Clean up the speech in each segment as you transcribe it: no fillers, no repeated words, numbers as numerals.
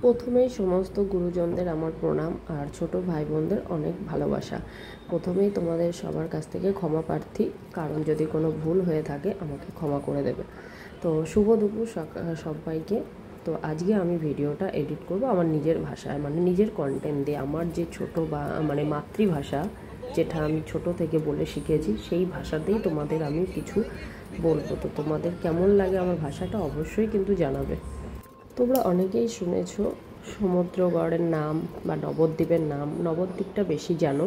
প্রথমেই সমস্ত গুরুজনদের আমার প্রণাম আর ছোট ভাই বোনদের অনেক ভালোবাসা। প্রথমেই তোমাদের সবার কাছ থেকে ক্ষমা প্রার্থী, কারণ যদি কোনো ভুল হয়ে থাকে আমাকে ক্ষমা করে দেবে। তো শুভ দুপুর সবাইকে। তো আজকে আমি ভিডিওটা এডিট করব আমার নিজের ভাষায়, মানে নিজের কন্টেন্ট দিয়ে, আমার যে ছোট বা মানে মাতৃভাষা, যেটা আমি ছোট থেকে বলে শিখেছি, সেই ভাষাতেই তোমাদের আমি কিছু বলবো। তো তোমাদের কেমন লাগে আমার ভাষাটা অবশ্যই কিন্তু জানাবে। তোমরা অনেকেই শুনেছো সমুদ্রগড়ের নাম বা নবদ্বীপের নাম। নবদ্বীপটা বেশি জানো,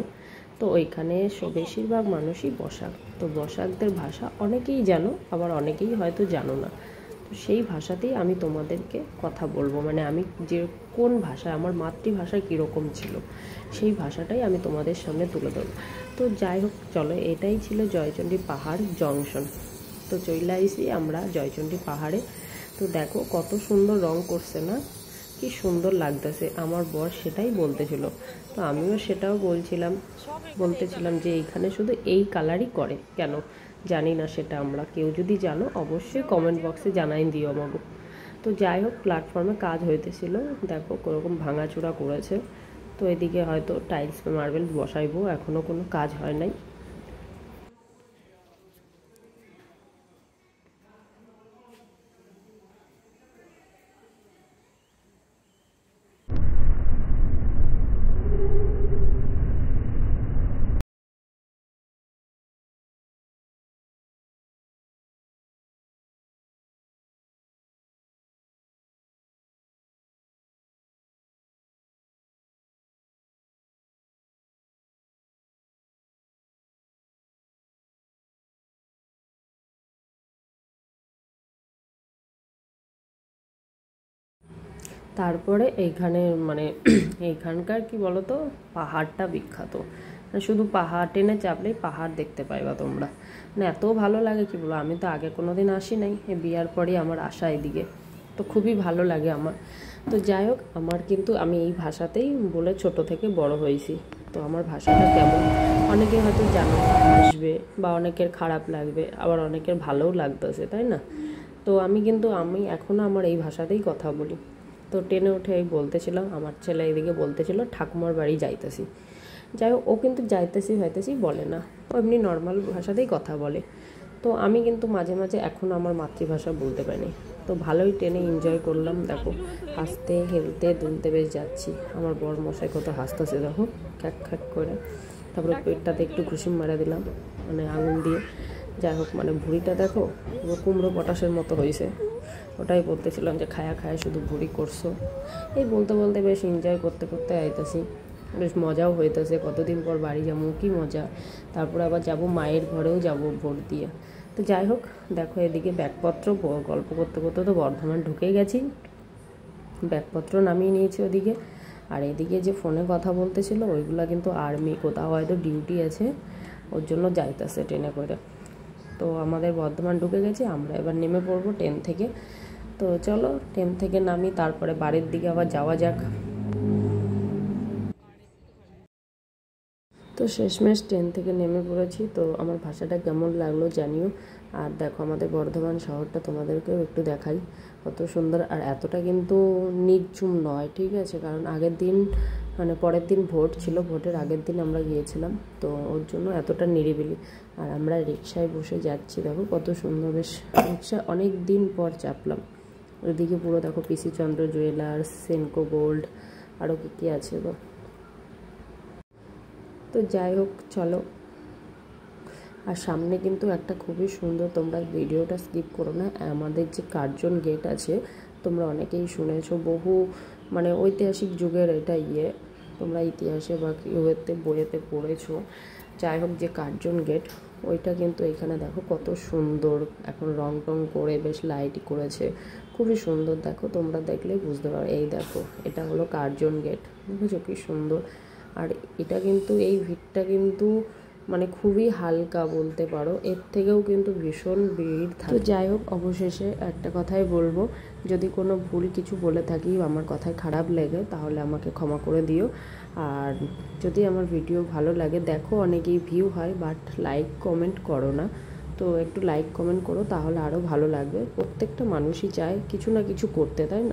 তো ওইখানে বেশিরভাগ মানুষই বসাক। তো বসাকদের ভাষা অনেকেই জানো, আবার অনেকেই হয়তো জানো না। তো সেই ভাষাতেই আমি তোমাদেরকে কথা বলবো, মানে আমি যে কোন ভাষা, আমার মাতৃভাষা কীরকম ছিল সেই ভাষাটাই আমি তোমাদের সামনে তুলে ধরবো। তো যাই হোক, চলো, এটাই ছিল জয়চণ্ডী পাহাড় জংশন। তো চলে আইসি আমরা জয়চণ্ডী পাহাড়ে। তো দেখো কত সুন্দর রং করছে না, কি সুন্দর লাগতেছে। আমার বর সেটাই বলতেছিল, তো আমিও সেটাও বলতেছিলাম যে এইখানে শুধু এই কালারই করে কেন, জানি না সেটা। আমরা কেউ যদি জানো অবশ্যই কমেন্ট বক্সে জানাই দিও আমাকে। তো যাই হোক, প্ল্যাটফর্মে কাজ হইতেছিল, দেখো কোরকম ভাঙাচোরা করেছে। তো এদিকে হয়তো টাইলস মার্বেল বসাইবো, এখনও কোনো কাজ হয় নাই। তারপরে এইখানে মানে এইখানকার কি বলতো, পাহাড়টা বিখ্যাত। মানে শুধু পাহাড় টেনে চাপলেই পাহাড় দেখতে পাইবা তোমরা, মানে এত ভালো লাগে কি বলবো। আমি তো আগে কোনো দিন আসি নাই, এই বিয়ার পরই আমার আসা এদিকে, তো খুবই ভালো লাগে আমার। তো যাই হোক, আমার কিন্তু আমি এই ভাষাতেই বলে ছোট থেকে বড় হয়েছি। তো আমার ভাষাটা কেমন অনেকে হয়তো জানো, আসবে বা অনেকের খারাপ লাগবে, আবার অনেকের ভালোও লাগতেছে, তাই না? তো আমি এখনও আমার এই ভাষাতেই কথা বলি। তো ট্রেনে উঠে এই বলতেছিলাম, আমার ছেলে এদিকে বলতেছিল ঠাকুমার বাড়ি যাইতেছি। যাই হোক, ও কিন্তু যাইতেছি বলে না, ও এমনি নর্মাল ভাষাতেই কথা বলে। তো আমি কিন্তু মাঝে মাঝে এখনও আমার মাতৃভাষা বলতে পারিনি। তো ভালোই ট্রেনে এনজয় করলাম, দেখো হাসতে হেলতে দুলতে বেশ যাচ্ছি। আমার বর মশাই কত হাসতেছে দেখো, খ্যাক খ্যাক করে। তারপরে পেটটাতে একটু ঘুষি মারা দিলাম, মানে আঙুল দিয়ে। যাই হোক, মানে ভুঁড়িটা দেখো কুমড়ো পটাশের মতো হয়েছে। ওটাই বলতেছিলাম যে খায়া খায়া শুধু ভুঁড়ি করছো। এই বলতে বলতে বেশ এনজয় করতে করতে আইতেছি, বেশ মজাও হইতেছে। কতদিন পর বাড়ি যাবো, কি মজা। তারপরে আবার যাব মায়ের ঘরেও যাব ভোট দিয়ে। তো যাই হোক, দেখো এদিকে ব্যাগপত্র গল্প করতে করতে তো বর্ধমান ঢুকেই গেছি, ব্যাগপত্র নামিয়ে নিয়েছি ওদিকে। আর এদিকে যে ফোনে কথা বলতেছিল ওইগুলা কিন্তু আর্মি, কোথাও হয়তো ডিউটি আছে, ওর জন্য যাইতেছে ট্রেনে করে। তো আমাদের বর্ধমান ঢুকে গেছি, আমরা এবার নেমে পড়বো ট্রেন থেকে। তো চলো ট্রেন থেকে নামি, তারপরে বাড়ির দিকে আবার যাওয়া যাক। তো শেষমেশ ট্রেন থেকে নেমে পড়েছি। তো আমার ভাষাটা কেমন লাগলো জানিও। আর দেখো আমাদের বর্ধমান শহরটা তোমাদেরকেও একটু দেখাই, কত সুন্দর। আর এতটা কিন্তু নির্ঝুম নয়, ঠিক আছে, কারণ আগের দিন মানে পরের দিন ভোট ছিল, ভোটের আগের দিন আমরা গিয়েছিলাম, তো ওর জন্য এতটা নিরিবিলি। আর আমরা রিক্সায় বসে যাচ্ছি, দেখো কত সুন্দর, বেশ রিক্সা অনেক দিন পর চাপলাম। ওইদিকে পুরো দেখো পিসি চন্দ্র জুয়েলার্স, সেনকো গোল্ড, আরও কী কী আছে গো। তো যাই হোক চলো। আর সামনে কিন্তু একটা খুবই সুন্দর, তোমরা ভিডিওটা স্কিপ করো না, আমাদের যে কার্জন গেট আছে, তোমরা অনেকেই শুনেছো, বহু মানে ঐতিহাসিক যুগের এটা তোমরা ইতিহাসে বা বইয়েতে পড়েছো। যাই হোক, যে কার্জন গেট ওইটা কিন্তু এখানে দেখো কত সুন্দর, এখন রং টং করে বেশ লাইট করেছে, খুবই সুন্দর। দেখো তোমরা দেখলেই বুঝতে পারো, এই দেখো এটা হলো কার্জন গেট, বুঝেছো কি সুন্দর। আর এটা কিন্তু এই ভিড়টা কিন্তু মানে খুবই হালকা বলতে পারো, এর থেকেও কিন্তু ভীষণ ভিড় থাকে। তো যাই হোক, অবশেষে একটা কথাই বলবো, যদি কোনো ভুল কিছু বলে থাকি, আমার কথায় খারাপ লাগে, তাহলে আমাকে ক্ষমা করে দিও। আর যদি আমার ভিডিও ভালো লাগে, দেখো অনেকেই ভিউ হয় বাট লাইক কমেন্ট করো না, তো একটু লাইক কমেন্ট করো, তাহলে আরও ভালো লাগবে। প্রত্যেকটা মানুষই চায় কিছু না কিছু করতে, তাই না?